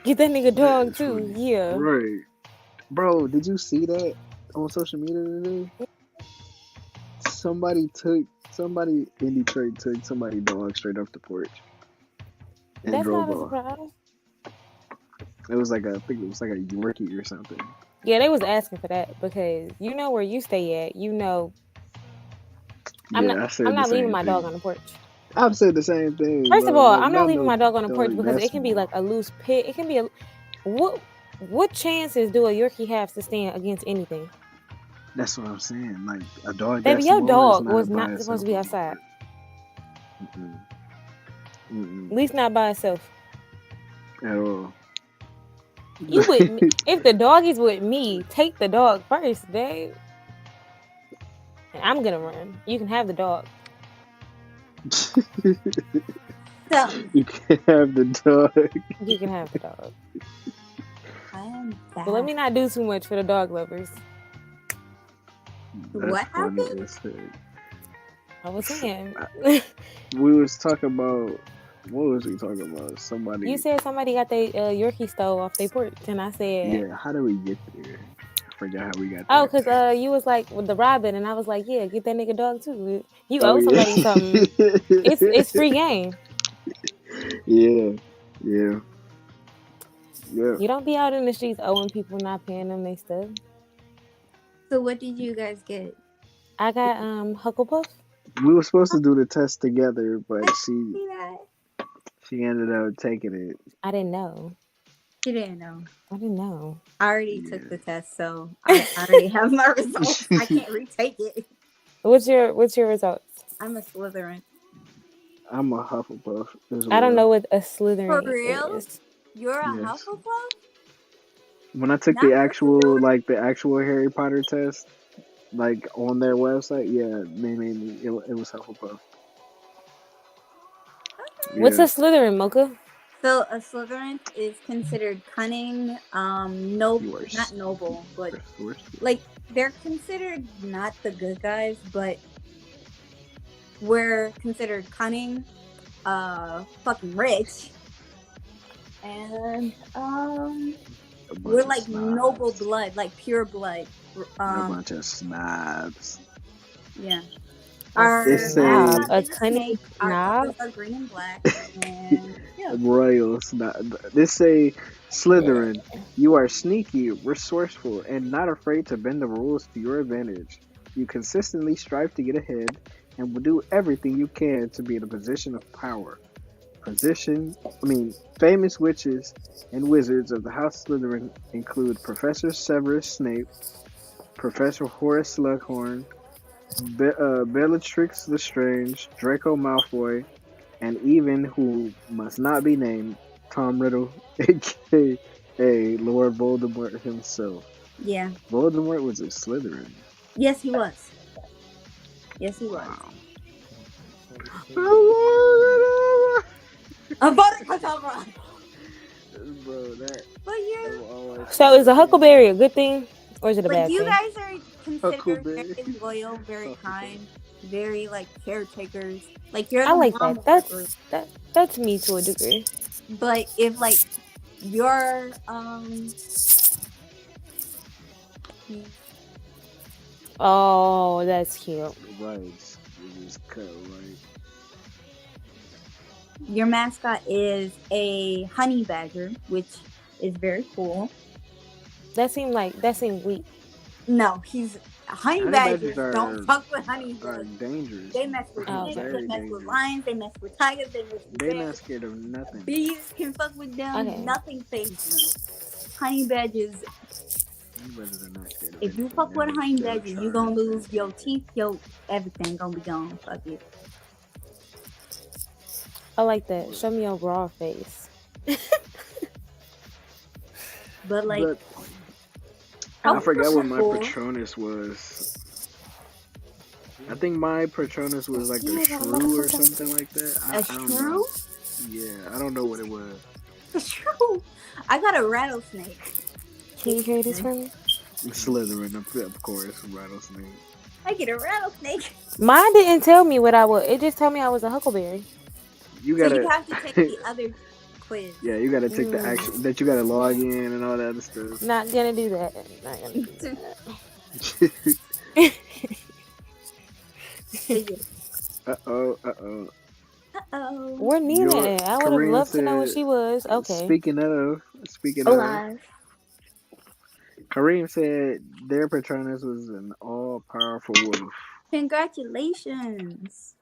Get that nigga That dog is too. funny. Yeah. Right. Bro, did you see that on social media today? Somebody in Detroit took somebody's dog straight off the porch and That's drove not a off. surprise. It was like I think it was like a Yorkie or something. Yeah, they was asking for that because you know where you stay at. You know, Yeah, I I'm said the not leaving same my dog thing. on the porch. I've said the same thing, First of bro. all, Like I'm not not leaving no my dog on the porch dog because that it can be like small. a loose pit. It can be a what chances do a Yorkie have to stand against anything? That's what I'm saying. Like a dog that Baby, your small is dog not was by not supposed to itself be on the outside. porch. Mm-mm. At Mm-mm. least not by itself. At all. You with me? If the dog is with me, take the dog first, babe. And I'm gonna run. You can have the dog. So You can't have the dog. You can have the dog. I am But let me back. not do too much for the dog lovers. That's What funny happened? as heck. I was saying. We was talking about, what was we talking about? Somebody. You said somebody got their Yorkie stole off their porch, and I said, Yeah. How did we get there? I forgot how we got "Oh, there. cause you was like with the Robin," and I was like, "Yeah, get that nigga dog too. You Oh owe yeah. somebody something. It's free game. Yeah. Yeah. Yeah. You don't be out in the streets owing people not paying them their stuff." So what did you guys get? I got Hucklepuff. We were supposed to do the test together, but See that? she ended up taking it. I didn't know. You didn't know. I didn't know. I already Yeah. took the test, so I already have my results. I can't retake it. What's your results? I'm a Slytherin. I'm a Hufflepuff as well. I don't know what a For Slytherin real? is. You're a Yes. Hufflepuff? When I took Not the Gryffindor? actual Harry Potter test, like on their website, yeah, they made me. It was Hufflepuff. What's Yeah. a Slytherin, Mocha? So a Slytherin is considered cunning, noble, You are not noble, but the worst. like they're considered not the good guys, but we're considered cunning, fucking rich, and we're like noble blood, like pure blood. A bunch of snobs. Yeah. A Our snob, mascot a is a cunning snake. Our snob. colors are green and black, and yeah. Royal snob. This say Slytherin. You are sneaky, resourceful, and not afraid to bend the rules to your advantage. You consistently strive to get ahead and will do everything you can to be in a position of power. Famous witches and wizards of the House Slytherin include Professor Severus Snape, Professor Horace Slughorn, Bellatrix Lestrange, Draco Malfoy, and even, who must not be named, Tom Riddle, aka Lord Voldemort himself. Yeah. Voldemort was a Slytherin. Yes, he was. Yes, he was. Wow. A Buttercup. Bro, that. But yeah. So is a huckleberry a good thing or is it a bad Like you thing? guys are considered Huckleberry. very loyal, very kind, very like caretakers. Like you're I the like mom that. of the group. That's me to a degree. But if like you're Oh, that's cute. Right. It is cut right. your mascot is a honey badger, which is very cool. That seemed weak. No, he's honey badgers don't fuck with honey Are badgers. dangerous. They mess with snakes, Very they mess dangerous. with lions, they mess with tigers, they mess with They're bears. not scared of nothing. Bees can fuck with them. Okay. Nothing phases them. Honey badgers. If you fuck with a honey badger, you gonna lose your teeth, your everything gonna be gone. Fuck it. I like that. Show me your raw face. But like, I forgot what my Patronus was. I think my Patronus was like a shrew or something like that. I don't know. Yeah, I don't know what it was. A shrew? I got a rattlesnake. Can you hear this from me? Slytherin, of course, rattlesnake. I get a rattlesnake. Mine didn't tell me what I was. It just told me I was a huckleberry. You So gotta. you have to take the other quiz. Yeah, you gotta take the action that you gotta log in and all that other stuff. Not gonna do that. Not gonna do that. Uh-oh. Where Nina at? I would have loved to know what she was. Okay. Speaking of, Kareem said their Patronus was an all-powerful wolf. Congratulations.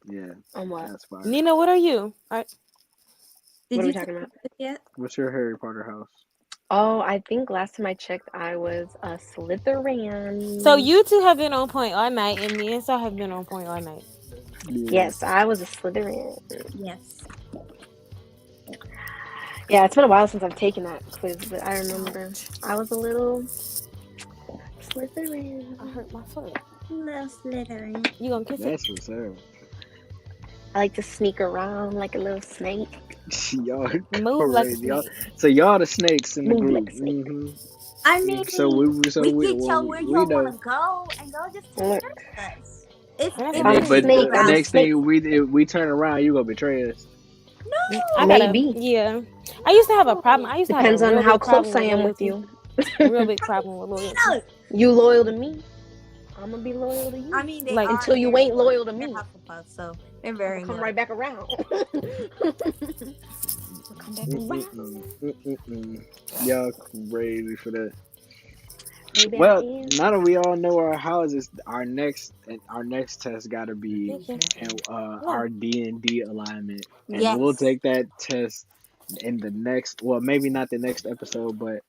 Yeah. On what? That's fine. Nina, what are you? Did What are you we talking about? yet? What's your Harry Potter house? Oh, I think last time I checked, I was a Slytherin. So you two have been on point all night, and me and Saul have been on point all night. Yes, I was a Slytherin. Yes. Yeah, it's been a while since I've taken that quiz, but I remember I was a little Slytherin. I hurt my foot. Little Slytherin. You gonna kiss it? That's what's up. I like to sneak around like a little snake. Y'all Move like a crazy. Y'all, snake. so y'all the snakes in the Move group. like a snake. I mean, So we we can tell where we y'all want know. to go, and y'all just take Look, care of us. If That's And I'm then, a fine. but snake. the I'm a next snake. thing we turn around, you gonna betray us. I gotta, Maybe. yeah. I used to have a problem. I used to have Depends a on real how big problem close I with am with loyalty. you. Real big problem with loyalty. no, You loyal to me, I'm gonna be loyal to you. I mean they Like, are until you very ain't loyal to They're me, Hufflepuff, so they're I'm very gonna come loyal. right back around. I'll come back around. Y'all crazy for that. Maybe I Well, am. now that we all know our houses, our next test got to be thank you. our D&D alignment, and Yes. we'll take that test in the next. Well, maybe not the next episode, but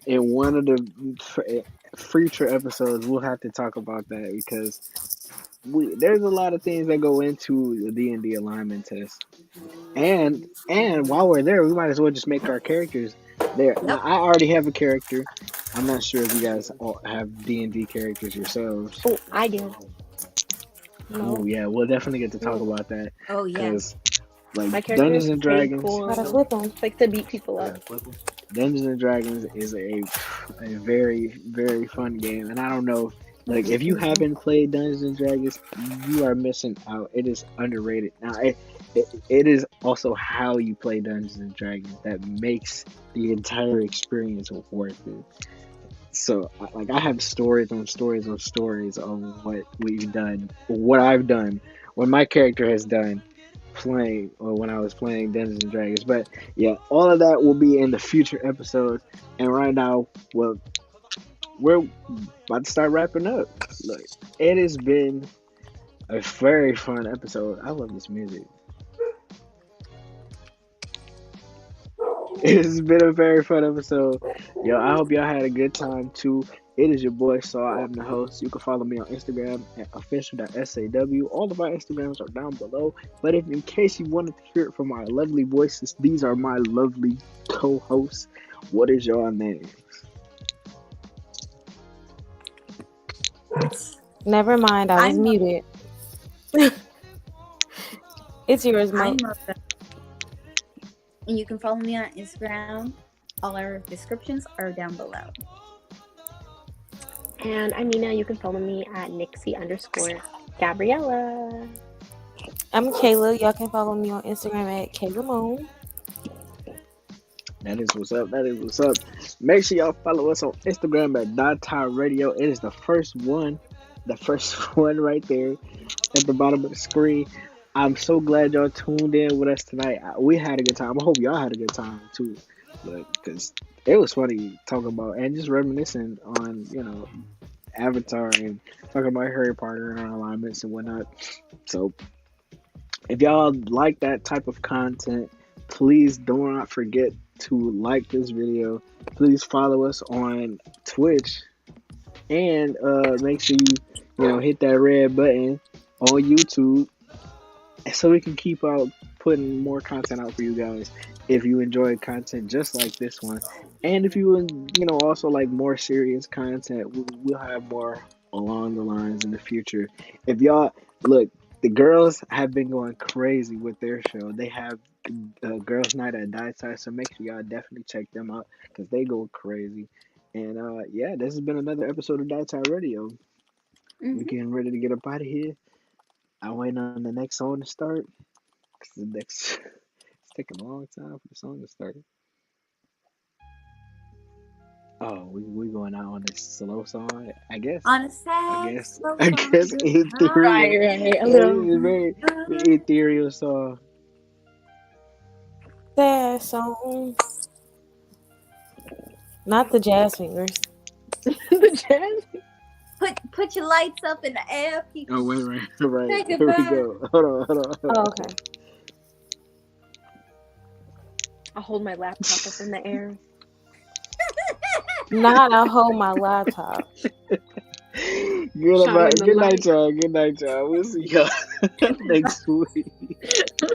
in one of the future episodes, we'll have to talk about that because there's a lot of things that go into the D&D alignment test. And while we're there, we might as well just make our characters there. Now, Yep. I already have a character. I'm not sure if you guys all have D&D characters yourselves. Oh, I do. Oh No. yeah, we'll definitely get to talk No. about that Oh yeah. because My like character Dungeons is and pretty Dragons, cool. Gotta flip them. Like to beat people up. Dungeons and Dragons is a very very fun game, and I don't know. Like, if you haven't played Dungeons and Dragons, you are missing out. It is underrated. Now, it is also how you play Dungeons and Dragons that makes the entire experience worth it. So, like, I have stories on stories on stories on what we've done, what I've done, what my character has done playing, or when I was playing Dungeons and Dragons. But yeah, all of that will be in the future episodes. And right now, well, we're about to start wrapping up. Look, it has been a very fun episode. I love this music. It's been a very fun episode. Yo, I hope y'all had a good time too. It is your boy Saw. I am the host. You can follow me on Instagram at official.S.A.W. All of our Instagrams are down below. But if in case you wanted to hear it from our lovely voices, these are my lovely co-hosts. What is your name? Never mind. I was I'm muted. It's yours, I'm Mike. Mocha. And you can follow me on Instagram. All our descriptions are down below. And I'm Nina. You can follow me at Nixie_Gabriella. I'm Kayla. Y'all can follow me on Instagram at Kayla Moon. That is what's up. That is what's up. Make sure y'all follow us on Instagram at DieTye Radio. It is the first one right there at the bottom of the screen. I'm so glad y'all tuned in with us tonight. We had a good time. I hope y'all had a good time too, because it was funny talking about and just reminiscing on Avatar and talking about Harry Potter and our alignments and whatnot. So if y'all like that type of content, please do not forget to like this video. Please follow us on Twitch and make sure you hit that red button on YouTube so we can keep out putting more content out for you guys. If you enjoy content just like this one, and if you also like more serious content, we'll have more along the lines in the future. If y'all look, the girls have been going crazy with their show. They have girls night at DieTye, so make sure y'all definitely check them out because they go crazy. And yeah, this has been another episode of DieTye Radio. We're getting ready to get up out of here. I'm waiting on the next song to start. Cause the next it's taking a long time for the song to start. Oh, we going out on this slow song, I guess. On a sad, I guess ethereal. Right. A It's little. a very ethereal song. Sad song. Not the jazz fingers. The jazz. Put your lights up in the air, people. Oh wait, right. Take it Here we back. go. Hold on. Oh, okay. I'll hold my laptop up in the air. Not I'll hold my laptop. Good Shine about. the Good light. night, y'all. Good night, y'all. We'll see y'all next week.